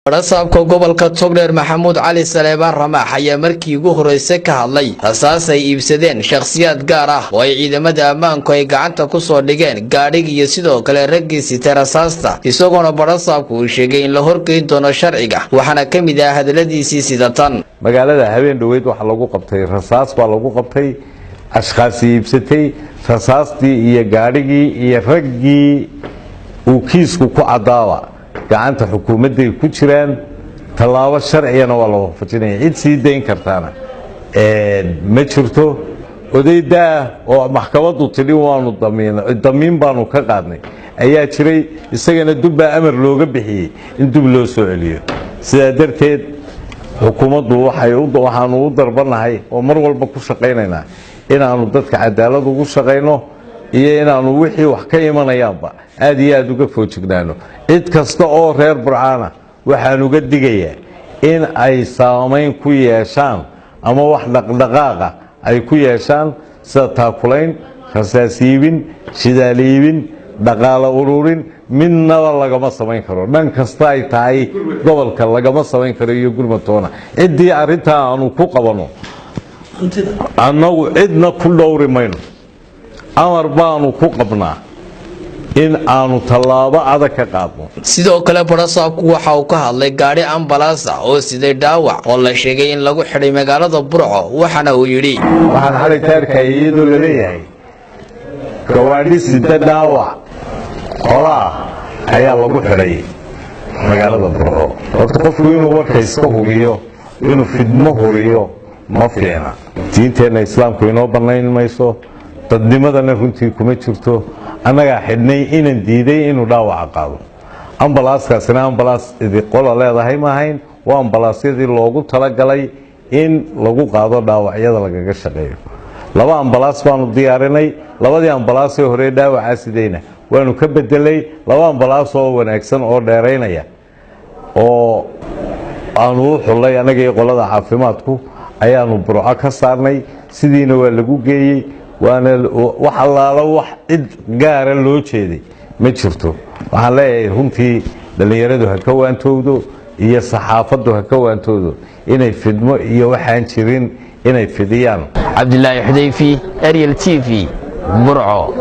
badhasaabka gobolka Togdheer Maxamuud Cali Saleebaan Ramaax ayaa markii ugu horeysay ka hadlay rasaas ay iibsadeen shakhsiyaad gaar ah oo ay ciidamada ammaanku ay gacanta ku soo dhigeen gaadhiga iyo sidoo kale raggiisa rasaasta isagoona badhasaabku uu sheegay in la horgeyn doono sharciga waxaana kamid ah hadaladiisii sida tan magaalada habeen dhaweyd waxa lagu qabtay rasaas baa lagu qabtay ashqaas iibsatay rasaastii iyo gaadhigii iyo raggii uu kiisku ku cadaaba gacanta xukuumadda ay ku jiraan talaabo sharciyana waa la waafajinaya cid sii dayn kartaana ma jirto odayda oo maxkamaddu tidhi waanu damiin baanu ka qaadnay ayaa jiray isagana dubba amar looga bixiyay in dub loo soo celiyo sidaa darteed xukuumaddu waxaanu u darbanahay oo mar walba ku shaqaynaynaa inaanu dadka cadaalad ugu shaqayno iyo inaanu wixii wax ka imanayaanba aad iyo aad uga foojignaano cid kasta oo reer burcaana waxaan uga digayaa in ay saamayn ku yeeshaan ama wax dhaqdhaqaaqa ay ku yeeshaan sida taakulayn rasaas iibin shidaal iibin dhaqaale ururin midnaba lagama samayn karo dhan kasta ay tahay gobolka lagama samayn karo iyo gurmatoona ciddii arrintaa aanu ku qabano annagu cidna ku dhowri mayno amar baanu ku qabnaa in aanu tallaabo adag ka qaadno sidoo kale badhasaabku waxa uu ka hadlay gaadhi ambalaas ah oo siday dhaawac oo la sheegay in lagu xidhay magaalada burco waxaana uu yidhi waxaan xalay taarkay iyadoo la leeyahay gawaadhi sida dhaawac qolaa ayaa lagu xidhay magaalada burco horta qofku inuu warka iska hubiyo inuu fidmo huriyo ma fiicna diinteenna islaamku inoo bannayn mayso dadnimadana runtii kuma jirto annagaa xidhnay inaan diiday inuu dhaawaca qaado ambalaaskaasina ambalaas qola leedahay ma ahayn waa ambalaasyadii loogu talagalay in lagu qaado dhaawacyada lagaga shaqeeyo laba ambalaas baanu diyaarinay labadii ambalaasee hore dhaawacaa sidayna waanu ka bedelay laba ambalaas oo wanaagsan oo dheeraynaya oo aanu u xullay annagii qolada caafimaadku ayaanu burco ka saarnay sidiina waa lagu geeyey waana wax allaala wax cid gaara loo jeeday ma jirto waxaan leeyahay runtii dhallinyaradu ha ka waantowdo iyo saxaafaddu ha ka waantowdo inay fidmo iyo waxaan jirin inay fidiyaan cabdilaahi xudayfi ariel TV burco